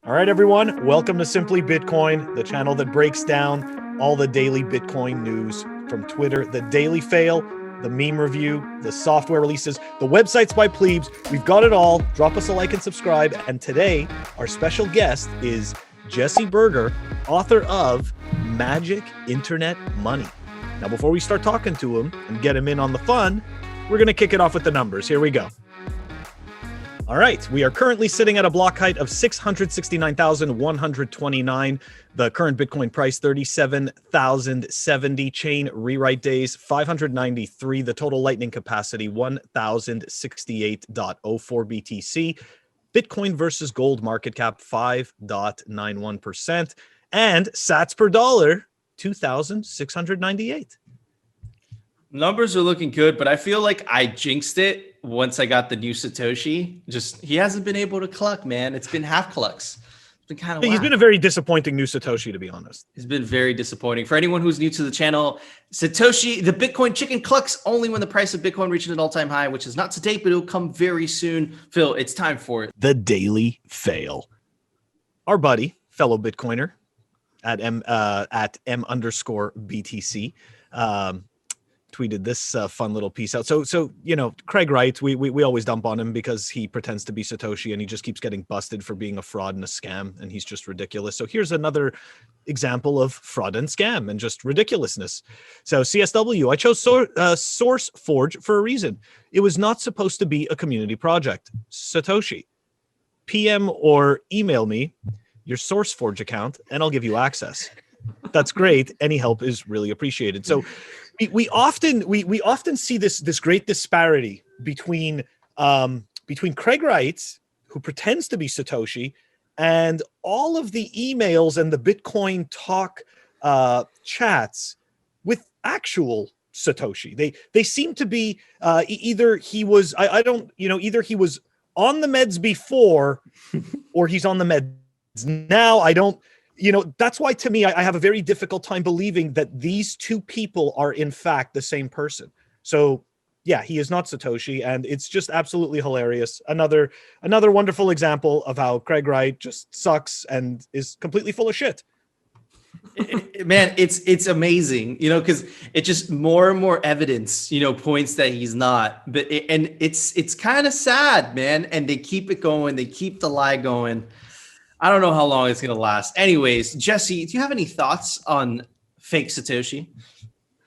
All right, everyone, welcome to Simply Bitcoin, the channel that breaks down all the daily Bitcoin news from Twitter, the daily fail, the meme review, the software releases, the websites by plebes. We've got it all. Drop us a like and subscribe. And today, our special guest is Jesse Berger, author of Magic Internet Money. Now, before we start talking to him and get him in on the fun, we're going to kick it off with the numbers. Here we go. All right, we are currently sitting at a block height of 669,129. The current Bitcoin price, 37,070. Chain rewrite days, 593. The total lightning capacity, 1,068.04 BTC. Bitcoin versus gold market cap, 5.91%. And sats per dollar, 2,698. Numbers are looking good, but I feel like I jinxed it once I got the new Satoshi. He hasn't been able to cluck, man. It's been half clucks. It's been kind of He's been a very disappointing new Satoshi, to be honest. It's been very disappointing. For anyone who's new to the channel, Satoshi, the Bitcoin chicken, clucks only when the price of Bitcoin reaches an all-time high, which is not to date, but it'll come very soon. Phil, it's time for it. The daily fail. Our buddy, fellow Bitcoiner at M_BTC, tweeted this fun little piece out. So you know, Craig writes, we always dump on him because he pretends to be Satoshi and he just keeps getting busted for being a fraud and a scam, and he's just ridiculous. So here's another example of fraud and scam and just ridiculousness. So CSW, I chose SourceForge for a reason. It was not supposed to be a community project. Satoshi, PM or email me your SourceForge account and I'll give you access. That's great. Any help is really appreciated. So we often see this great disparity between Craig Wright, who pretends to be Satoshi, and all of the emails and the Bitcoin talk chats with actual Satoshi. They seem to be either he was either he was on the meds before or he's on the meds now. I don't. That's why, to me, I have a very difficult time believing that these two people are, in fact, the same person. So, yeah, he is not Satoshi, and it's just absolutely hilarious. Another wonderful example of how Craig Wright just sucks and is completely full of shit. Man, it's amazing, because it's just more and more evidence, points that he's not. But it's kind of sad, man. And they keep it going. They keep the lie going. I don't know how long it's going to last. Anyways, Jesse, do you have any thoughts on fake Satoshi?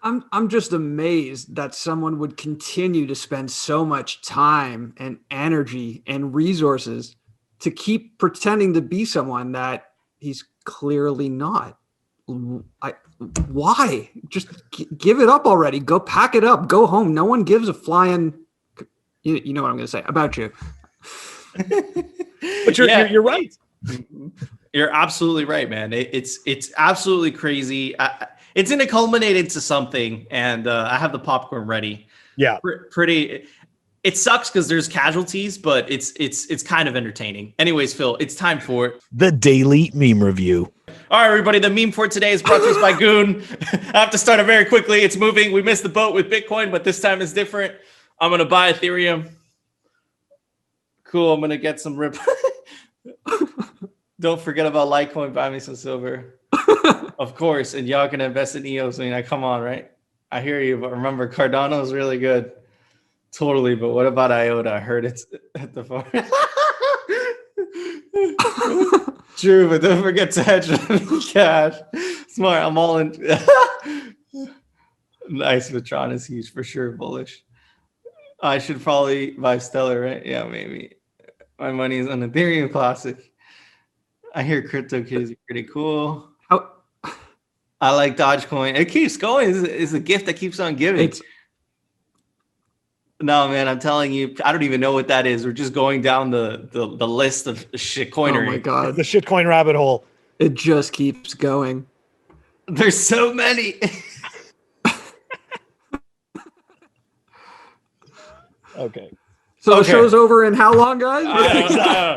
I'm just amazed that someone would continue to spend so much time and energy and resources to keep pretending to be someone that he's clearly not. Why? Just give it up already. Go pack it up. Go home. No one gives a flying. You know what I'm going to say about you. But you're right. You're absolutely right, man. It's absolutely crazy. It's going to culminate into something, and I have the popcorn ready. Yeah, pretty. It sucks because there's casualties, but it's kind of entertaining. Anyways, Phil, it's time for the daily meme review. All right, everybody. The meme for today is brought to us by Goon. I have to start it very quickly. It's moving. We missed the boat with Bitcoin, but this time it's different. I'm going to buy Ethereum. Cool. I'm going to get some rip. Don't forget about Litecoin. Buy me some silver. Of course. And y'all can invest in EOS. Come on, right? I hear you. But remember, Cardano is really good. Totally. But what about IOTA? I heard it's at the far. True, but don't forget to hedge cash. Smart. I'm all in. Nice. Vitron is huge for sure. Bullish. I should probably buy Stellar, right? Yeah, maybe. My money is on Ethereum Classic. I hear CryptoKitties are pretty cool. I like Dogecoin. It keeps going. It's a gift that keeps on giving. No, man, I'm telling you, I don't even know what that is. We're just going down the list of shitcoinery. Oh my God. The shitcoin rabbit hole. It just keeps going. There's so many. Okay. So the show's over in how long, guys?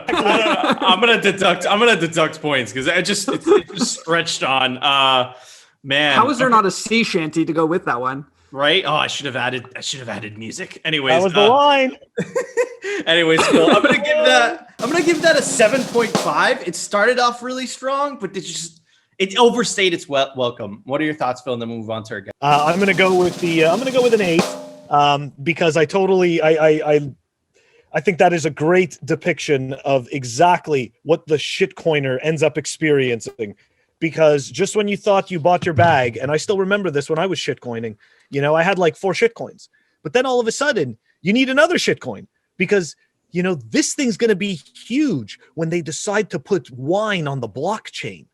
I'm gonna deduct points because it's just stretched on. Man, How is there not a sea shanty to go with that one? right? Oh, I should have added music. Anyways, That was the line. Anyways, Phil, I'm gonna give that a 7.5. It started off really strong, but it overstayed its welcome. What are your thoughts, Phil? And then we'll move on to our guest. I'm gonna go with an 8, because I think that is a great depiction of exactly what the shitcoiner ends up experiencing. Because just when you thought you bought your bag, and I still remember this when I was shitcoining, I had like 4 shitcoins, but then all of a sudden you need another shitcoin because this thing's going to be huge when they decide to put wine on the blockchain.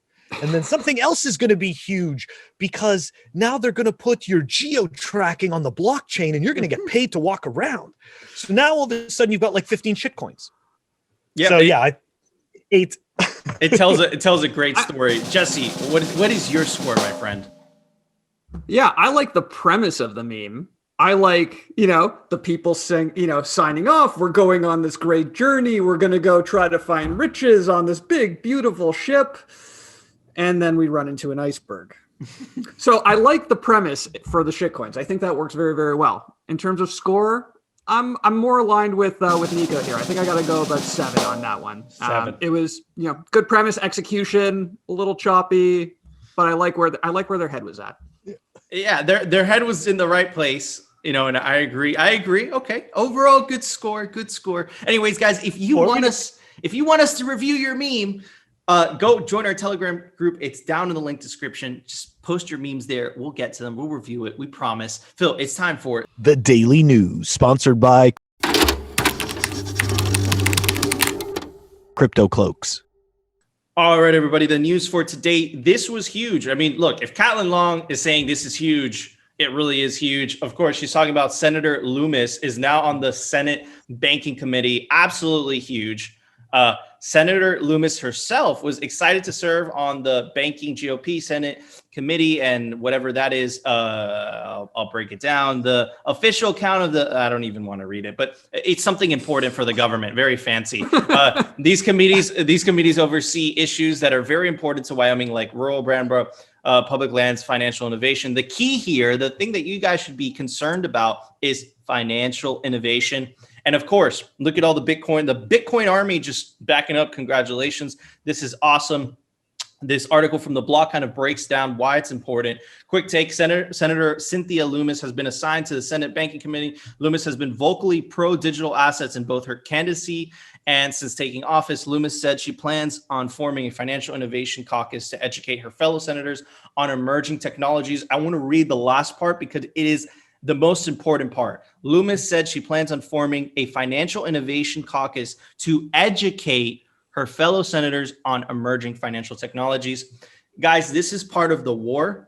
And then something else is going to be huge because now they're going to put your geo tracking on the blockchain and you're going to get paid to walk around. So now all of a sudden you've got like 15 shitcoins. Yeah. So yeah, 8. It tells a great story. Jesse, what is your score, my friend? Yeah, I like the premise of the meme. I like, the people saying, signing off. We're going on this great journey. We're going to go try to find riches on this big, beautiful ship. And then we run into an iceberg. So I like the premise for the shitcoins. I think that works very, very well. In terms of score, I'm more aligned with Nico here. I think I got to go about 7 on that one. 7. It was, good premise, execution, a little choppy, but I like where their head was at. Yeah, their head was in the right place. And I agree. Okay. Overall, good score. Anyways, guys, if you want us to review your meme, go join our Telegram group. It's down in the link description. Just post your memes there. We'll get to them. We'll review it. We promise. Phil, it's time for The Daily News, sponsored by Crypto Cloaks. All right, everybody. The news for today. This was huge. I mean, look, if Caitlin Long is saying this is huge, it really is huge. Of course, she's talking about Senator Lummis is now on the Senate Banking Committee. Absolutely huge. Senator Lummis herself was excited to serve on the Banking GOP Senate Committee and whatever that is. I'll break it down. The official count of I don't even want to read it, but it's something important for the government. Very fancy. These committees oversee issues that are very important to Wyoming, like rural Brandborough, public lands, financial innovation. The key here, the thing that you guys should be concerned about is financial innovation. And of course, look at all the Bitcoin army just backing up. Congratulations. This is awesome. This article from The Block kind of breaks down why it's important. Quick take, Senator Cynthia Lummis has been assigned to the Senate Banking Committee. Lummis has been vocally pro-digital assets in both her candidacy and since taking office. Lummis said she plans on forming a Financial Innovation Caucus to educate her fellow senators on emerging technologies. I want to read the last part because it is the most important part. Lummis said she plans on forming a Financial Innovation Caucus to educate her fellow senators on emerging financial technologies. Guys, this is part of the war.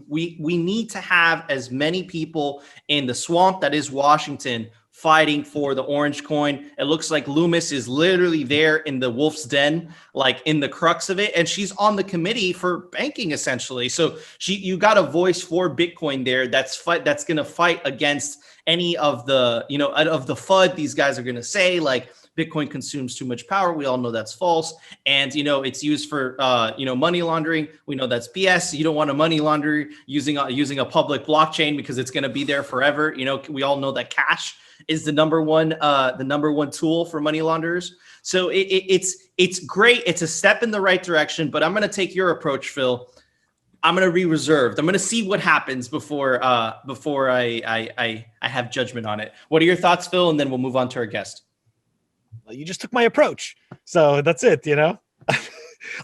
We need to have as many people in the swamp that is Washington fighting for the orange coin. It looks like Lummis is literally there in the wolf's den, like in the crux of it. And she's on the committee for banking, essentially. So you got a voice for Bitcoin there that's going to fight against any of the, of the FUD these guys are going to say, like Bitcoin consumes too much power. We all know that's false. And, it's used for, money laundering. We know that's BS. You don't want to money launder using a public blockchain because it's going to be there forever. We all know that cash is the number one tool for money launderers. So it's great. It's a step in the right direction, but I'm going to take your approach, Phil. I'm going to be reserved. I'm going to see what happens before I have judgment on it. What are your thoughts, Phil? And then we'll move on to our guest. You just took my approach. So that's it,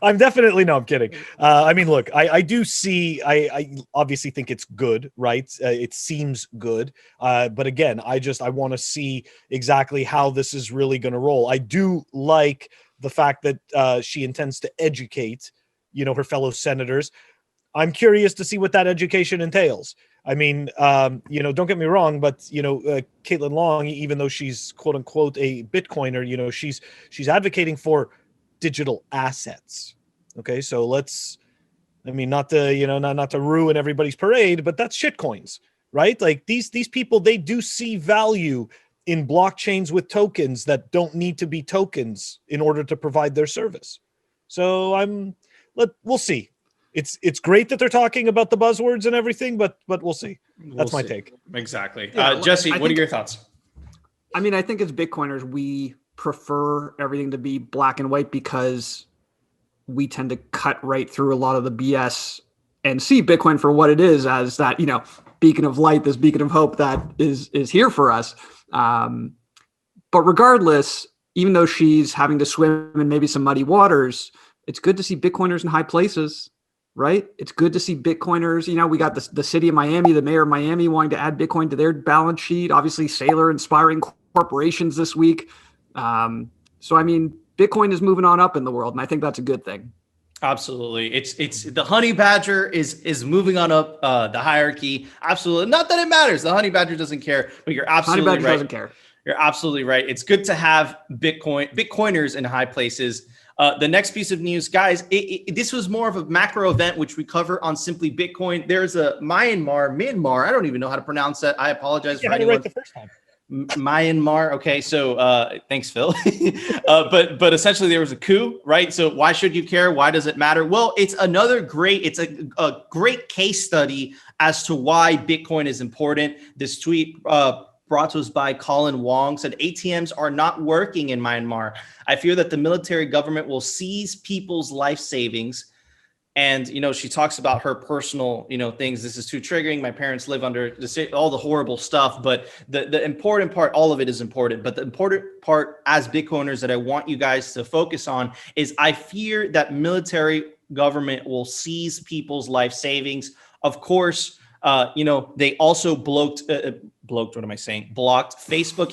I'm definitely, no, I'm kidding. I mean, look, I do see, I obviously think it's good, right? It seems good. But again, I want to see exactly how this is really going to roll. I do like the fact that she intends to educate, her fellow senators. I'm curious to see what that education entails. I mean, don't get me wrong, but, Caitlin Long, even though she's quote unquote a Bitcoiner, she's advocating for digital assets. Okay. So not to ruin everybody's parade, but that's shitcoins, right? Like these people, they do see value in blockchains with tokens that don't need to be tokens in order to provide their service. So we'll see. It's great that they're talking about the buzzwords and everything, but we'll see. That's my take. Exactly. Yeah, Jesse, I what are think- your thoughts? I mean, I think as Bitcoiners, we prefer everything to be black and white because we tend to cut right through a lot of the BS and see Bitcoin for what it is, as that, beacon of light, this beacon of hope that is here for us. But regardless, even though she's having to swim in maybe some muddy waters, it's good to see Bitcoiners in high places, right? It's good to see Bitcoiners. We got the city of Miami, the mayor of Miami wanting to add Bitcoin to their balance sheet. Obviously, Saylor inspiring corporations this week. So, I mean, Bitcoin is moving on up in the world, and I think that's a good thing. Absolutely. It's the honey badger is moving on up the hierarchy. Absolutely. Not that it matters. The honey badger doesn't care, but you're absolutely Honey badger right. doesn't care. You're absolutely right. It's good to have Bitcoiners in high places. The next piece of news, guys, this was more of a macro event, which we cover on Simply Bitcoin. There's a Myanmar. I don't even know how to pronounce that. I apologize for anyone. Right the first time. Myanmar. Okay, so thanks, Phil. But essentially there was a coup, right? So why should you care? Why does it matter? Well, it's a great case study as to why Bitcoin is important. This tweet brought to us by Colin Wong said ATMs are not working in Myanmar. I fear that the military government will seize people's life savings. And, she talks about her personal, things. This is too triggering. My parents live under all the horrible stuff. But the important part, all of it is important. But the important part as Bitcoiners that I want you guys to focus on is I fear that military government will seize people's life savings. Of course, they also blocked Facebook,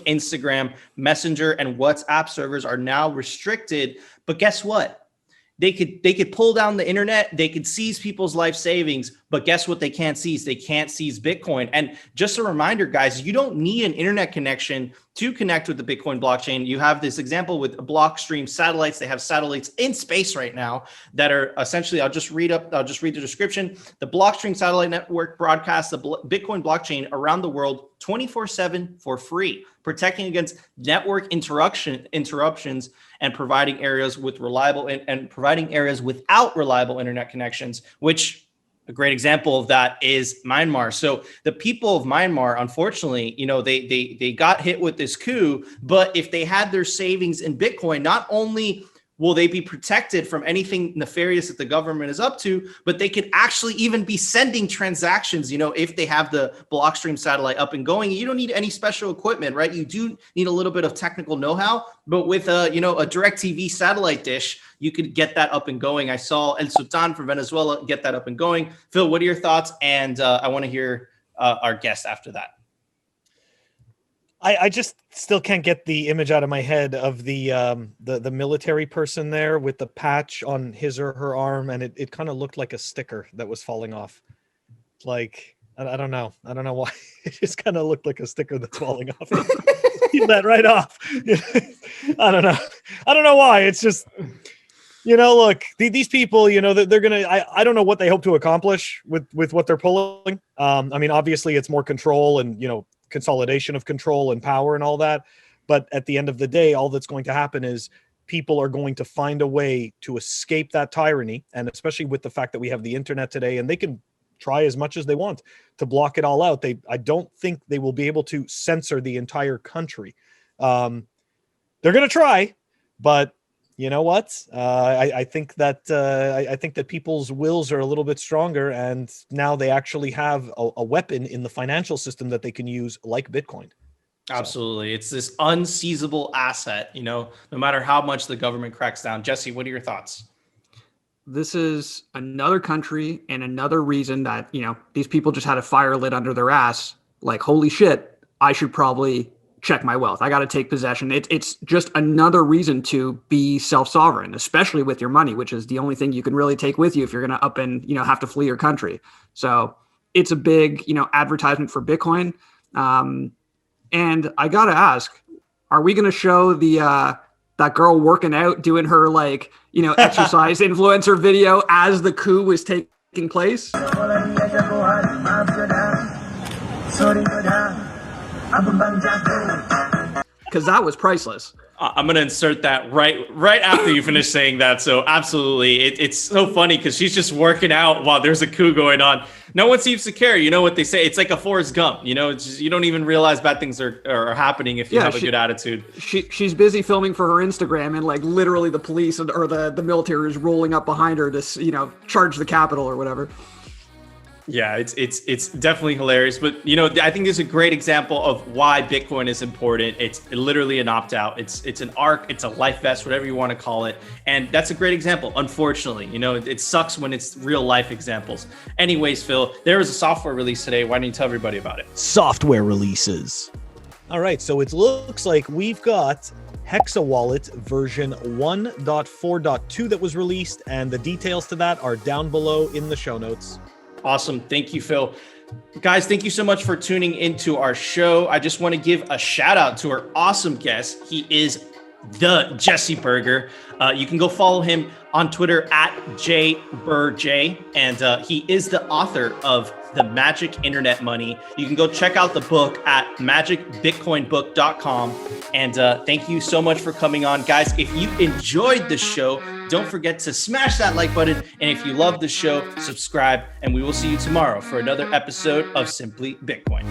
Instagram, Messenger, and WhatsApp servers are now restricted. But guess what? They could pull down the internet. They could seize people's life savings, but guess what? They can't seize. They can't seize Bitcoin. And just a reminder, guys, you don't need an internet connection to connect with the Bitcoin blockchain. You have this example with Blockstream satellites. They have satellites in space right now that are essentially, I'll just read the description. The Blockstream satellite network broadcasts the Bitcoin blockchain around the world 24/7 for free, protecting against network interruptions and providing areas with reliable and providing areas without reliable internet connections, which a great example of that is Myanmar. So the people of Myanmar, unfortunately, they got hit with this coup, but if they had their savings in Bitcoin, not only will they be protected from anything nefarious that the government is up to, but they could actually even be sending transactions, if they have the Blockstream satellite up and going. You don't need any special equipment, right? You do need a little bit of technical know-how, but with a DirecTV satellite dish, you could get that up and going. I saw El Sultan from Venezuela get that up and going. Phil, what are your thoughts? And I want to hear our guest after that. I just still can't get the image out of my head of the military person there with the patch on his or her arm, and it kind of looked like a sticker that was falling off. Like, I don't know why. It just kind of looked like a sticker that's falling off. Keep that right off. I don't know why. It's just, look, these people, they're gonna. I don't know what they hope to accomplish with what they're pulling. I mean, obviously, it's more control and consolidation of control and power and all that, but at the end of the day, all that's going to happen is people are going to find a way to escape that tyranny. And especially with the fact that we have the internet today, and they can try as much as they want to block it all out. I don't think they will be able to censor the entire country. They're going to try, but you know what? I think that people's wills are a little bit stronger, and now they actually have a weapon in the financial system that they can use, like Bitcoin. Absolutely. It's this unseizable asset, no matter how much the government cracks down. Jesse, what are your thoughts? This is another country and another reason that, these people just had a fire lit under their ass. Like, holy shit, I should probably check my wealth. I got to take possession. It's just another reason to be self-sovereign, especially with your money, which is the only thing you can really take with you if you're going to up and, have to flee your country. So it's a big, advertisement for Bitcoin. And I got to ask, are we going to show that girl working out, doing her exercise influencer video as the coup was taking place? Because that was priceless. I'm gonna insert that right after you finish saying that. So absolutely, it's so funny because she's just working out while there's a coup going on. No one seems to care. You know what they say? It's like a Forrest Gump. You know, it's just, you don't even realize bad things are happening if you have a good attitude. She's busy filming for her Instagram, and like literally the police or the military is rolling up behind her to charge the Capitol or whatever. Yeah, it's definitely hilarious. But, I think there's a great example of why Bitcoin is important. It's literally an opt-out. It's an ARC. It's a life vest, whatever you want to call it. And that's a great example. Unfortunately, it sucks when it's real life examples. Anyways, Phil, there was a software release today. Why don't you tell everybody about it? Software releases. All right, so it looks like we've got Hexa Wallet version 1.4.2 that was released, and the details to that are down below in the show notes. Awesome. Thank you, Phil. Guys, thank you so much for tuning into our show. I just want to give a shout out to our awesome guest. He is the Jesse Berger. You can go follow him on Twitter at jberj, and he is the author of The Magic Internet Money. You can go check out the book at magicbitcoinbook.com. And thank you so much for coming on. Guys, if you enjoyed the show, don't forget to smash that like button. And if you love the show, subscribe. And we will see you tomorrow for another episode of Simply Bitcoin.